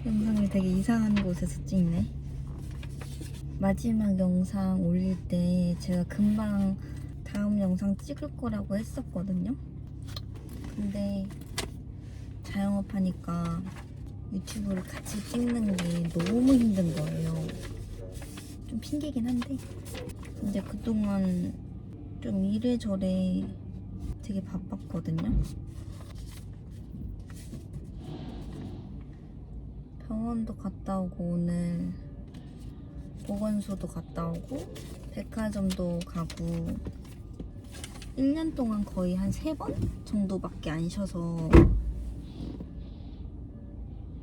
영상을 되게 이상한 곳에서 찍네. 마지막 영상 올릴 때 제가 금방 다음 영상 찍을 거라고 했었거든요. 근데 자영업하니까 유튜브를 같이 찍는 게 너무 힘든 거예요. 좀 핑계긴 한데, 근데 그동안 좀 이래저래 되게 바빴거든요. 병원도 갔다 오고, 오늘 보건소도 갔다 오고, 백화점도 가고, 1년 동안 거의 한 3번 정도밖에 안 쉬어서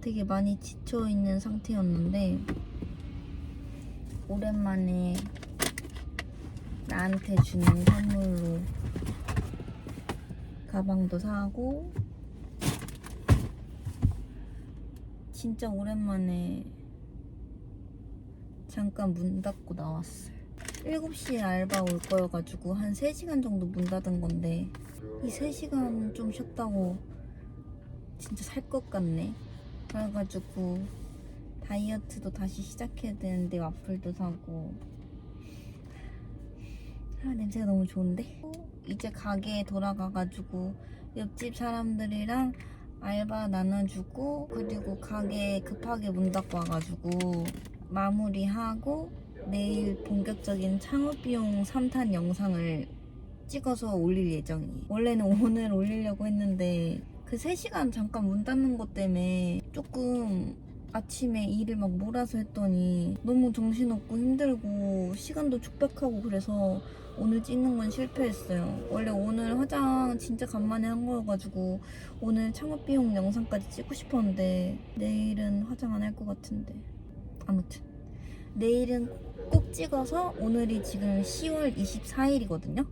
되게 많이 지쳐있는 상태였는데, 오랜만에 나한테 주는 선물로 가방도 사고, 진짜 오랜만에 잠깐 문 닫고 나왔어요. 7시에 알바 올 거여가지고 한 3시간 정도 문 닫은 건데, 이 3시간 좀 쉬었다고 진짜 살 것 같네. 그래가지고 다이어트도 다시 시작해야 되는데 와플도 사고. 냄새가 너무 좋은데? 이제 가게에 돌아가가지고 옆집 사람들이랑 알바 나눠주고, 그리고 가게 급하게 문 닫고 와가지고 마무리하고 내일 본격적인 창업비용 3탄 영상을 찍어서 올릴 예정이에요. 원래는 오늘 올리려고 했는데 그 3시간 잠깐 문 닫는 것 때문에 조금 아침에 일을 막 몰아서 했더니 너무 정신없고 힘들고 시간도 촉박하고, 그래서 오늘 찍는 건 실패했어요. 원래 오늘 화장 진짜 간만에 한 거여가지고 오늘 창업비용 영상까지 찍고 싶었는데 내일은 화장 안 할 것 같은데, 아무튼 내일은 꼭 찍어서, 오늘이 지금 10월 24일이거든요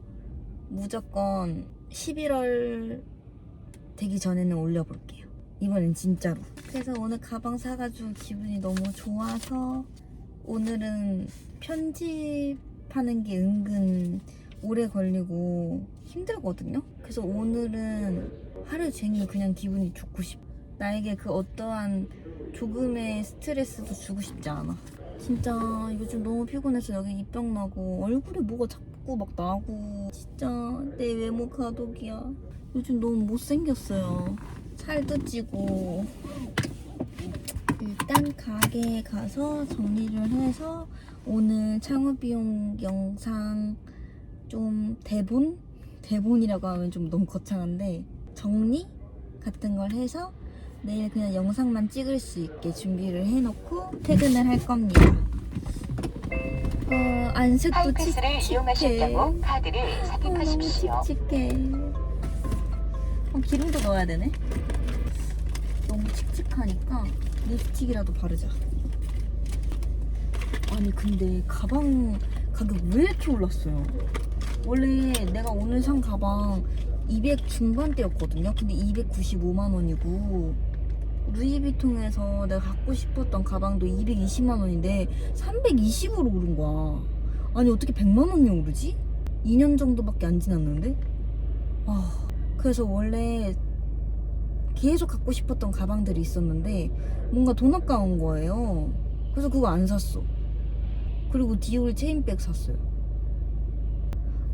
무조건 11월 되기 전에는 올려볼게요. 이번엔 진짜로. 그래서 오늘 가방 사가지고 기분이 너무 좋아서, 오늘은 편집하는 게 은근 오래 걸리고 힘들거든요. 그래서 오늘은 하루 종일 그냥 기분이 좋고 싶어. 나에게 그 어떠한 조금의 스트레스도 주고 싶지 않아. 진짜 요즘 너무 피곤해서 여기 입병 나고 얼굴에 뭐가 자꾸 막 나고, 진짜 내 외모 가독이야. 요즘 너무 못생겼어요. 살도 찌고. 일단 가게에 가서 정리를 해서 오늘 창업비용 영상 좀 대본이라고 하면 좀 너무 거창한데 정리 같은 걸 해서 내일 그냥 영상만 찍을 수 있게 준비를 해놓고 퇴근을 할 겁니다. 안색도 칙칙해. 너무 칙칙해. 기름도 넣어야 되네. 너무 칙칙하니까 립스틱이라도 바르자. 아니 근데 가방 가격 왜 이렇게 올랐어요? 원래 내가 오늘 산 가방 200 중반대였거든요. 근데 295만 원이고, 루이비통에서 내가 갖고 싶었던 가방도 220만 원인데 320으로 오른 거야. 아니 어떻게 100만 원이 오르지? 2년 정도밖에 안 지났는데? 그래서 원래 계속 갖고 싶었던 가방들이 있었는데 뭔가 돈 아까운 거예요. 그래서 그거 안 샀어. 그리고 디올 체인백 샀어요.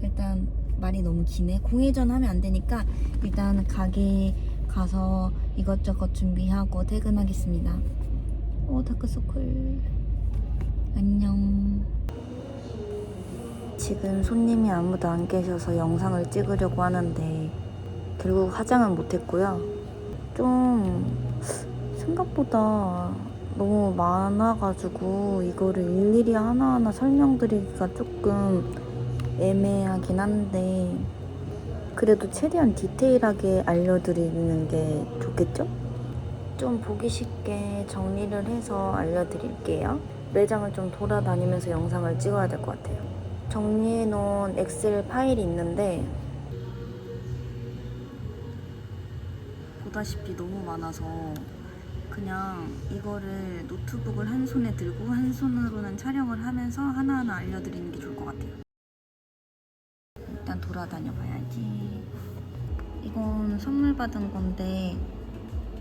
일단 말이 너무 기네. 공회전 하면 안 되니까 일단 가게에 가서 이것저것 준비하고 퇴근하겠습니다. 다크서클. 안녕. 지금 손님이 아무도 안 계셔서 영상을 찍으려고 하는데 결국 화장은 못했고요. 좀 생각보다 너무 많아가지고 이거를 일일이 하나하나 설명드리기가 조금 애매하긴 한데, 그래도 최대한 디테일하게 알려드리는 게 좋겠죠? 좀 보기 쉽게 정리를 해서 알려드릴게요. 매장을 좀 돌아다니면서 영상을 찍어야 될 것 같아요. 정리해놓은 엑셀 파일이 있는데 보다시피 너무 많아서 그냥 이거를 노트북을 한 손에 들고 한 손으로는 촬영을 하면서 하나하나 알려드리는 게 좋을 것 같아요. 일단 돌아다녀 봐야지. 이건 선물 받은 건데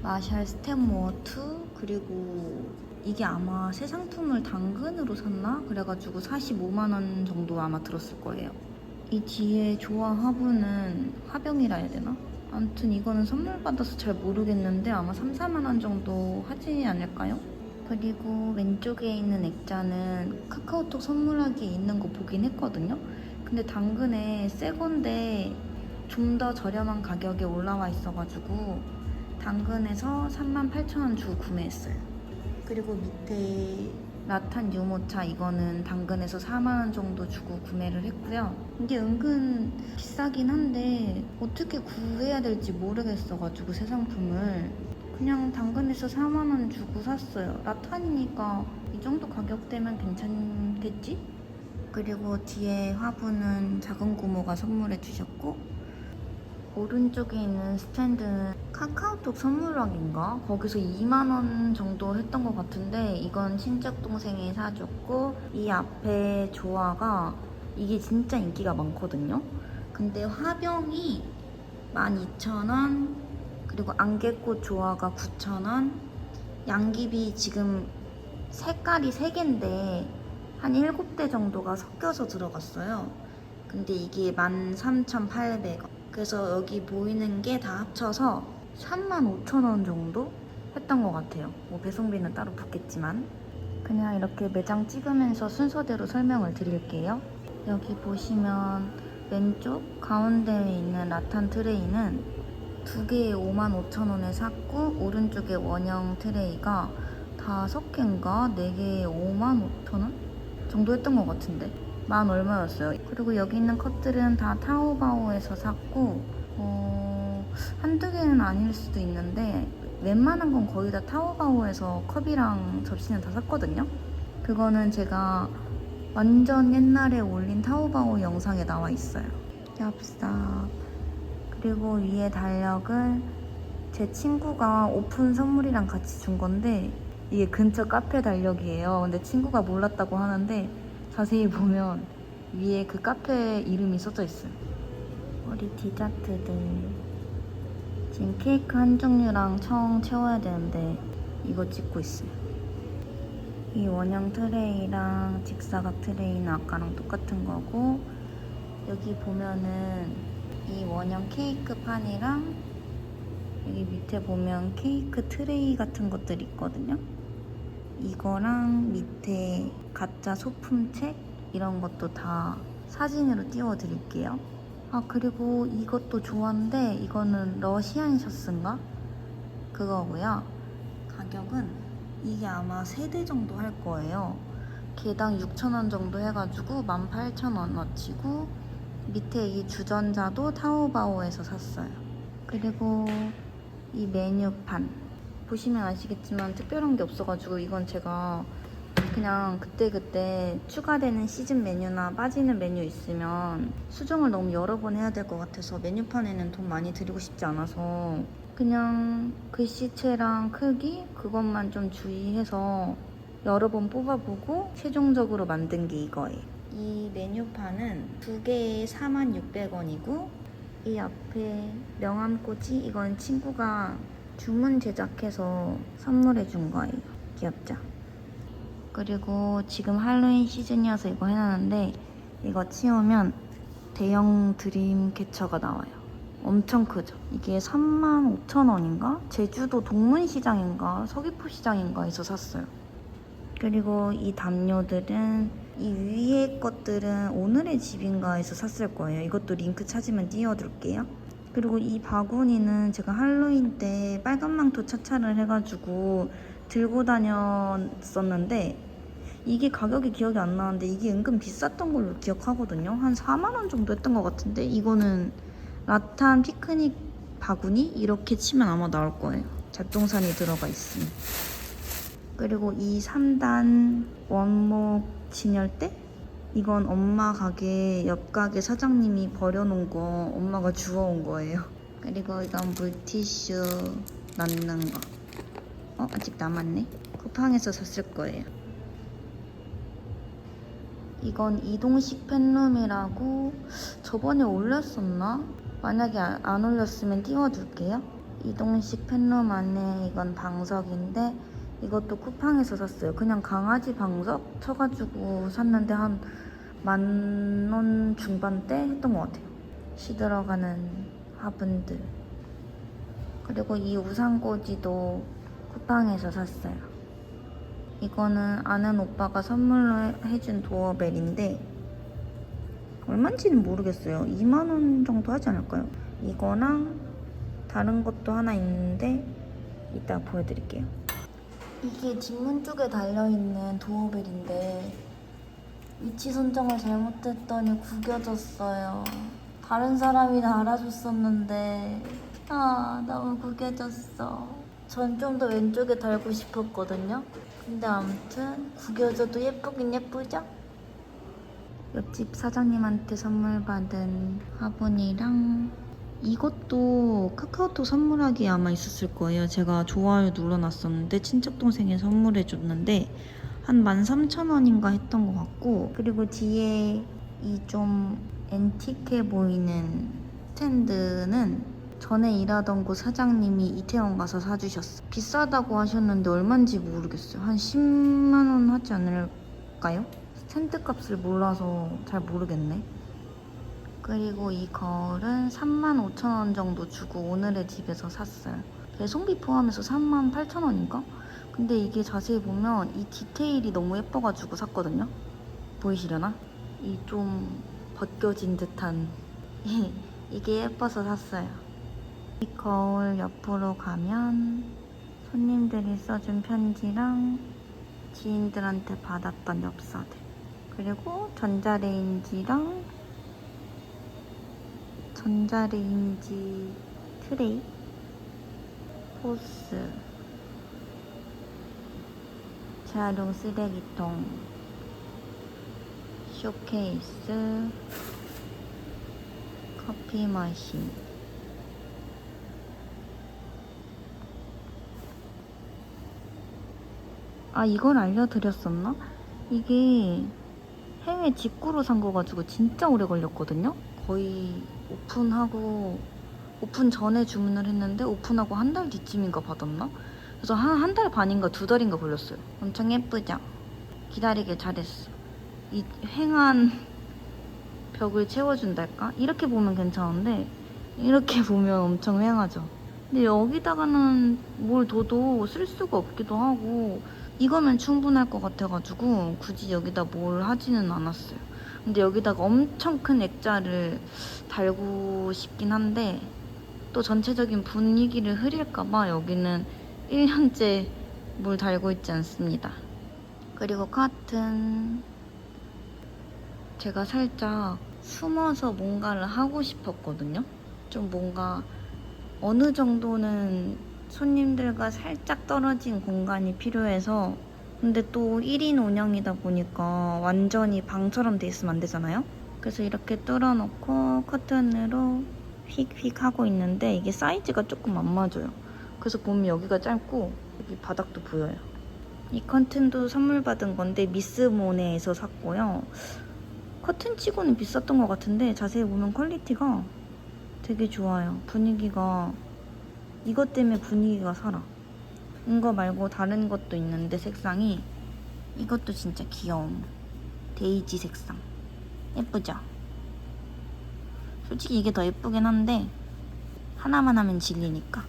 마샬 스탠모어 2 그리고 이게 아마 새 상품을 당근으로 샀나? 그래가지고 45만 원 정도 아마 들었을 거예요. 이 뒤에 조화 화분은 화병이라 해야 되나? 아무튼 이거는 선물 받아서 잘 모르겠는데 아마 3, 4만 원 정도 하지 않을까요? 그리고 왼쪽에 있는 액자는 카카오톡 선물하기에 있는 거 보긴 했거든요. 근데 당근에 새 건데 좀 더 저렴한 가격에 올라와 있어가지고 당근에서 38,000원 주고 구매했어요. 그리고 밑에 라탄 유모차 이거는 당근에서 4만원 정도 주고 구매를 했고요. 이게 은근 비싸긴 한데 어떻게 구해야 될지 모르겠어가지고 새 상품을 그냥 당근에서 4만원 주고 샀어요. 라탄이니까 이 정도 가격대면 괜찮겠지? 그리고 뒤에 화분은 작은 고모가 선물해 주셨고 오른쪽에 있는 스탠드는 카카오톡 선물왕인가? 거기서 2만원 정도 했던 것 같은데 이건 친척 동생이 사줬고 이 앞에 조화가 이게 진짜 인기가 많거든요. 근데 화병이 12,000원 그리고 안개꽃 조화가 9,000원 양귀비 지금 색깔이 3개인데 한 7대 정도가 섞여서 들어갔어요. 근데 이게 13,800원 그래서 여기 보이는 게 다 합쳐서 35,000원 정도 했던 것 같아요. 뭐 배송비는 따로 붙겠지만 그냥 이렇게 매장 찍으면서 순서대로 설명을 드릴게요. 여기 보시면 왼쪽 가운데에 있는 라탄 트레이는 2개에 55,000원에 샀고 오른쪽에 원형 트레이가 5개인가 4개에 55,000원 정도 했던 것 같은데 만 얼마였어요. 그리고 여기 있는 컵들은 다 타오바오에서 샀고 한두 개는 아닐 수도 있는데 웬만한 건 거의 다 타오바오에서 컵이랑 접시는 다 샀거든요. 그거는 제가 완전 옛날에 올린 타오바오 영상에 나와 있어요. 얍삽. 그리고 위에 달력은 제 친구가 오픈 선물이랑 같이 준 건데 이게 근처 카페 달력이에요. 근데 친구가 몰랐다고 하는데 자세히 보면 위에 그 카페 이름이 써져 있어요. 우리 디저트들 지금 케이크 한 종류랑 청 채워야 되는데 이거 찍고 있어요. 이 원형 트레이랑 직사각 트레이는 아까랑 똑같은 거고 여기 보면은 이 원형 케이크 판이랑 여기 밑에 보면 케이크 트레이 같은 것들이 있거든요. 이거랑 밑에 가짜 소품책 이런 것도 다 사진으로 띄워드릴게요. 아 그리고 이것도 좋아하는데 이거는 러시안 셔츠인가? 그거고요. 가격은 이게 아마 3대 정도 할 거예요. 개당 6,000원 정도 해가지고 18,000원어치고 밑에 이 주전자도 타오바오에서 샀어요. 그리고 이 메뉴판 보시면 아시겠지만 특별한 게 없어가지고 이건 제가 그냥 그때그때 추가되는 시즌 메뉴나 빠지는 메뉴 있으면 수정을 너무 여러 번 해야 될 것 같아서 메뉴판에는 돈 많이 들이고 싶지 않아서 그냥 글씨체랑 크기 그것만 좀 주의해서 여러 번 뽑아보고 최종적으로 만든 게 이거예요. 이 메뉴판은 2개에 46,000원이고 이 앞에 명암꽂이 이건 친구가 주문 제작해서 선물해 준 거예요. 귀엽죠? 그리고 지금 할로윈 시즌이어서 이거 해놨는데 이거 치우면 대형 드림 캐쳐가 나와요. 엄청 크죠? 이게 35,000원인가? 제주도 동문시장인가 서귀포시장인가에서 샀어요. 그리고 이 담요들은 이 위에 것들은 오늘의 집인가에서 샀을 거예요. 이것도 링크 찾으면 띄워둘게요. 그리고 이 바구니는 제가 할로윈 때 빨간 망토 차차를 해가지고 들고 다녔었는데 이게 가격이 기억이 안 나는데 이게 은근 비쌌던 걸로 기억하거든요. 한 4만원 정도 했던 것 같은데 이거는 라탄 피크닉 바구니? 이렇게 치면 아마 나올 거예요. 잡동사니 들어가 있으니. 그리고 이 3단 원목 진열대? 이건 엄마 가게 옆 가게 사장님이 버려놓은 거 엄마가 주워온 거예요. 그리고 이건 물티슈 넣는 거. 아직 남았네. 쿠팡에서 샀을 거예요. 이건 이동식 팬룸이라고 저번에 올렸었나? 만약에 안 올렸으면 띄워둘게요. 이동식 팬룸 안에 이건 방석인데 이것도 쿠팡에서 샀어요. 그냥 강아지 방석 쳐가지고 샀는데 한 10,000원 중반대 했던 것 같아요. 시들어가는 화분들. 그리고 이 우산꽂이도 쿠팡에서 샀어요. 이거는 아는 오빠가 선물로 해준 도어벨인데 얼마인지는 모르겠어요. 2만원 정도 하지 않을까요? 이거랑 다른 것도 하나 있는데 이따 보여드릴게요. 이게 뒷문 쪽에 달려있는 도어벨인데 위치 선정을 잘못했더니 구겨졌어요. 다른 사람이 다 알아줬었는데 너무 구겨졌어. 전 좀 더 왼쪽에 달고 싶었거든요. 근데 아무튼 구겨져도 예쁘긴 예쁘죠? 옆집 사장님한테 선물 받은 화분이랑 이것도 카카오톡 선물하기에 아마 있었을 거예요. 제가 좋아요 눌러놨었는데 친척동생이 선물해줬는데 한 13,000원인가 했던 것 같고, 그리고 뒤에 이 좀 앤틱해 보이는 스탠드는 전에 일하던 곳 사장님이 이태원 가서 사주셨어요. 비싸다고 하셨는데 얼마인지 모르겠어요. 한 10만원 하지 않을까요? 스탠드 값을 몰라서 잘 모르겠네. 그리고 이 거울은 35,000원 정도 주고 오늘의 집에서 샀어요. 배송비 포함해서 38,000원인가? 근데 이게 자세히 보면 이 디테일이 너무 예뻐가지고 샀거든요. 보이시려나? 이 좀 벗겨진 듯한 이게 예뻐서 샀어요. 이 거울 옆으로 가면 손님들이 써준 편지랑 지인들한테 받았던 엽서들, 그리고 전자레인지 트레이, 호스, 재활용 쓰레기통, 쇼케이스, 커피 머신. 이걸 알려드렸었나? 이게 해외 직구로 산 거 가지고 진짜 오래 걸렸거든요? 거의 오픈 전에 주문을 했는데 오픈하고 한 달 뒤쯤인가 받았나? 그래서 한 달 반인가 2달인가 걸렸어요. 엄청 예쁘죠? 기다리길 잘했어. 이 횡한 벽을 채워준달까? 이렇게 보면 괜찮은데 이렇게 보면 엄청 횡하죠. 근데 여기다가는 뭘 둬도 쓸 수가 없기도 하고 이거면 충분할 것 같아가지고 굳이 여기다 뭘 하지는 않았어요. 근데 여기다가 엄청 큰 액자를 달고 싶긴 한데 또 전체적인 분위기를 흐릴까봐 여기는 1년째 뭘 달고 있지 않습니다. 그리고 커튼. 제가 살짝 숨어서 뭔가를 하고 싶었거든요. 좀 뭔가 어느 정도는 손님들과 살짝 떨어진 공간이 필요해서. 근데 또 1인 운영이다 보니까 완전히 방처럼 돼 있으면 안 되잖아요. 그래서 이렇게 뚫어놓고 커튼으로 휙휙 하고 있는데 이게 사이즈가 조금 안 맞아요. 그래서 보면 여기가 짧고 여기 바닥도 보여요. 이 커튼도 선물 받은 건데 미스모네에서 샀고요. 커튼 치고는 비쌌던 것 같은데 자세히 보면 퀄리티가 되게 좋아요. 분위기가, 이것 때문에 분위기가 살아. 이거 말고 다른 것도 있는데 색상이, 이것도 진짜 귀여움. 데이지 색상. 예쁘죠? 솔직히 이게 더 예쁘긴 한데 하나만 하면 질리니까.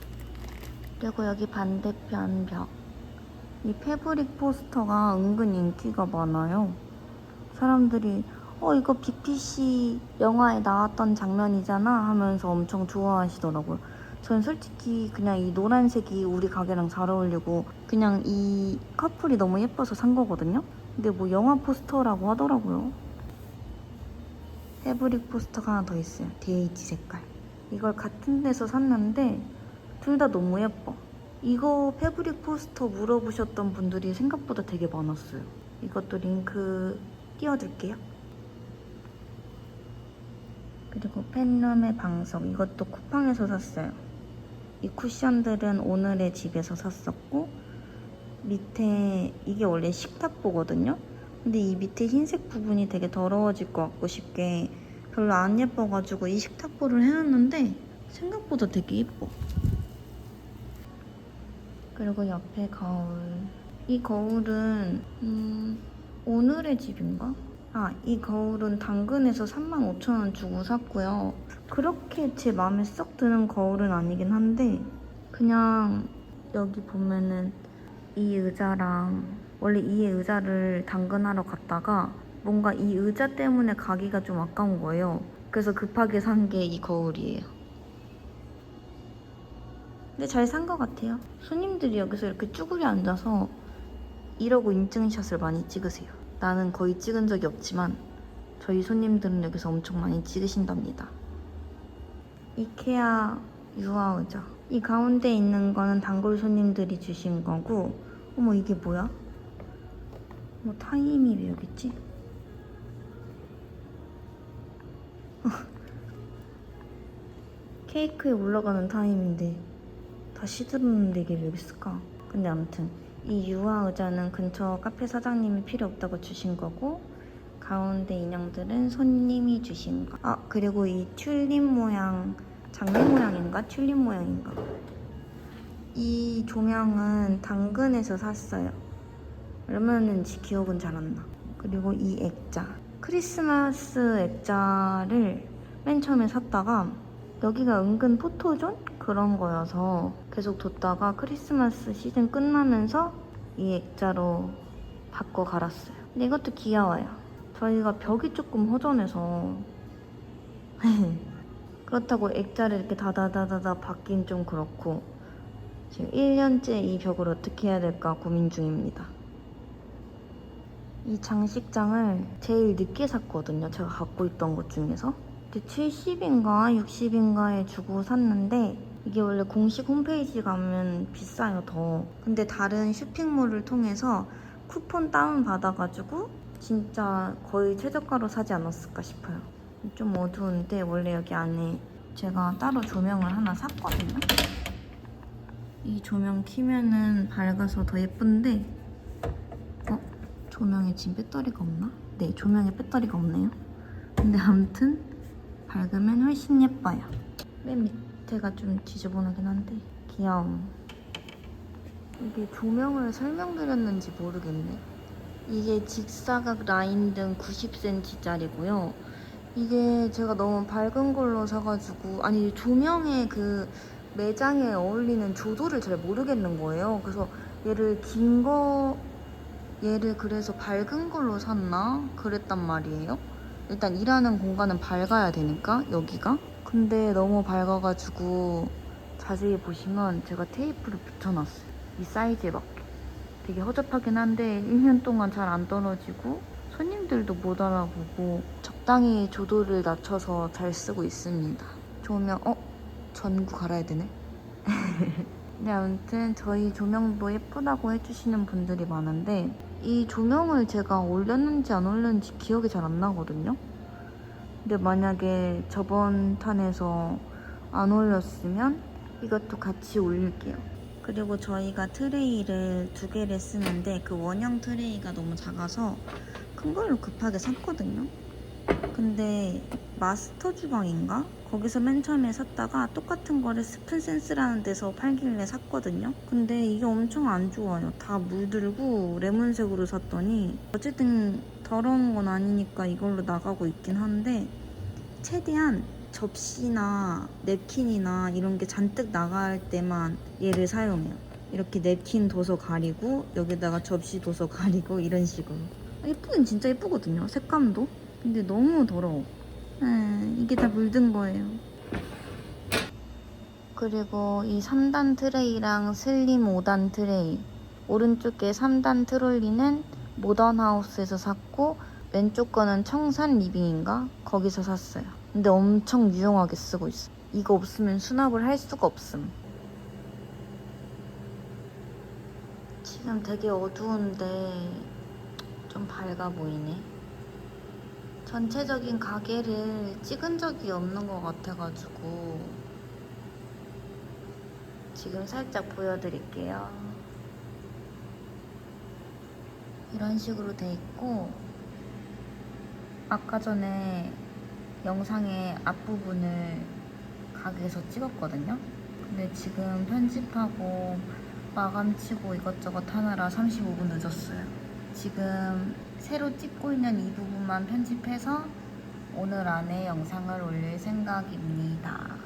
그리고 여기 반대편 벽. 이 패브릭 포스터가 은근 인기가 많아요. 사람들이 이거 빅피쉬 영화에 나왔던 장면이잖아 하면서 엄청 좋아하시더라고요. 전 솔직히 그냥 이 노란색이 우리 가게랑 잘 어울리고 그냥 이 커플이 너무 예뻐서 산 거거든요. 근데 뭐 영화 포스터라고 하더라고요. 패브릭 포스터가 하나 더 있어요. DH 색깔. 이걸 같은 데서 샀는데 둘 다 너무 예뻐. 이거 패브릭 포스터 물어보셨던 분들이 생각보다 되게 많았어요. 이것도 링크 띄워둘게요. 그리고 팬룸의 방석, 이것도 쿠팡에서 샀어요. 이 쿠션들은 오늘의 집에서 샀었고, 밑에 이게 원래 식탁보거든요. 근데 이 밑에 흰색 부분이 되게 더러워질 것 같고 쉽게 별로 안 예뻐가지고 이 식탁보를 해놨는데 생각보다 되게 예뻐. 그리고 옆에 거울. 이 거울은 오늘의 집인가? 이 거울은 당근에서 35,000원 주고 샀고요. 그렇게 제 마음에 썩 드는 거울은 아니긴 한데 그냥 여기 보면은 이 의자랑 원래 이 의자를 당근하러 갔다가 뭔가 이 의자 때문에 가기가 좀 아까운 거예요. 그래서 급하게 산 게 이 거울이에요. 근데 잘 산 것 같아요. 손님들이 여기서 이렇게 쭈그려 앉아서 이러고 인증샷을 많이 찍으세요. 나는 거의 찍은 적이 없지만 저희 손님들은 여기서 엄청 많이 찍으신답니다. 이케아 유아 의자. 이 가운데 있는 거는 단골 손님들이 주신 거고 어머 이게 뭐야? 뭐 타임이 왜 여기 있지? 케이크에 올라가는 타임인데 다 시들었는데 이게 왜 여기 있을까? 근데 아무튼 이 유아 의자는 근처 카페 사장님이 필요 없다고 주신 거고 가운데 인형들은 손님이 주신 거. 그리고 이 튤립 모양, 장미 모양인가? 튤립 모양인가? 이 조명은 당근에서 샀어요. 얼마였는지 기억은 잘 안 나. 그리고 이 액자. 크리스마스 액자를 맨 처음에 샀다가 여기가 은근 포토존? 그런 거여서 계속 뒀다가 크리스마스 시즌 끝나면서 이 액자로 바꿔 갈았어요. 근데 이것도 귀여워요. 저희가 벽이 조금 허전해서 그렇다고 액자를 이렇게 다다다다다 받긴 좀 그렇고 지금 1년째 이 벽을 어떻게 해야 될까 고민 중입니다. 이 장식장을 제일 늦게 샀거든요. 제가 갖고 있던 것 중에서. 70인가 60인가에 주고 샀는데 이게 원래 공식 홈페이지 가면 비싸요 더. 근데 다른 쇼핑몰을 통해서 쿠폰 다운 받아가지고 진짜 거의 최저가로 사지 않았을까 싶어요. 좀 어두운데 원래 여기 안에 제가 따로 조명을 하나 샀거든요. 이 조명 켜면은 밝아서 더 예쁜데 조명에 지금 배터리가 없나? 네, 조명에 배터리가 없네요. 근데 아무튼 밝으면 훨씬 예뻐요. 맨 밑에가 좀 지저분하긴 한데 귀여워. 이게 조명을 설명드렸는지 모르겠네. 이게 직사각 라인 등 90cm짜리고요. 이게 제가 너무 밝은 걸로 사가지고 조명의 그 매장에 어울리는 조도를 잘 모르겠는 거예요. 그래서 얘를 그래서 밝은 걸로 샀나? 그랬단 말이에요. 일단 일하는 공간은 밝아야 되니까 여기가. 근데 너무 밝아가지고 자세히 보시면 제가 테이프를 붙여놨어요. 이 사이즈에 맞게. 되게 허접하긴 한데 1년 동안 잘 안 떨어지고 손님들도 못 알아보고 적당히 조도를 낮춰서 잘 쓰고 있습니다. 조명 전구 갈아야 되네. 네, 아무튼 저희 조명도 예쁘다고 해주시는 분들이 많은데 이 조명을 제가 올렸는지 안 올렸는지 기억이 잘 안 나거든요. 근데 만약에 저번 탄에서 안 올렸으면 이것도 같이 올릴게요. 그리고 저희가 트레이를 2개를 쓰는데 그 원형 트레이가 너무 작아서 큰 걸로 급하게 샀거든요. 근데 마스터 주방인가? 거기서 맨 처음에 샀다가 똑같은 거를 스푼센스라는 데서 팔길래 샀거든요. 근데 이게 엄청 안 좋아요. 다 물들고 레몬색으로 샀더니 어쨌든 더러운 건 아니니까 이걸로 나가고 있긴 한데 최대한 접시나 냅킨이나 이런 게 잔뜩 나갈 때만 얘를 사용해요. 이렇게 냅킨 둬서 가리고 여기다가 접시 둬서 가리고 이런 식으로. 예쁘긴 진짜 예쁘거든요. 색감도. 근데 너무 더러워. 이게 다 물든 거예요. 그리고 이 3단 트레이랑 슬림 5단 트레이, 오른쪽에 3단 트롤리는 모던하우스에서 샀고 왼쪽 거는 청산 리빙인가? 거기서 샀어요. 근데 엄청 유용하게 쓰고 있어. 이거 없으면 수납을 할 수가 없음. 지금 되게 어두운데 좀 밝아 보이네. 전체적인 가게를 찍은 적이 없는 것 같아가지고 지금 살짝 보여드릴게요. 이런 식으로 돼 있고 아까 전에 영상의 앞부분을 가게에서 찍었거든요. 근데 지금 편집하고 마감 치고 이것저것 하느라 35분 늦었어요. 지금 새로 찍고 있는 이 부분만 편집해서 오늘 안에 영상을 올릴 생각입니다.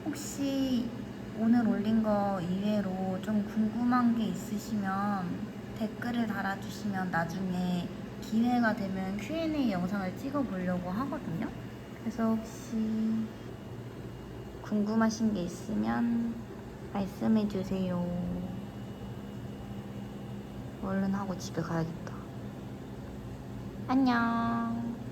혹시 오늘 올린 거 이외로 좀 궁금한 게 있으시면 댓글을 달아주시면 나중에 기회가 되면 Q&A 영상을 찍어 보려고 하거든요. 그래서 혹시 궁금하신 게 있으면 말씀해 주세요. 얼른 하고 집에 가야겠다. 안녕.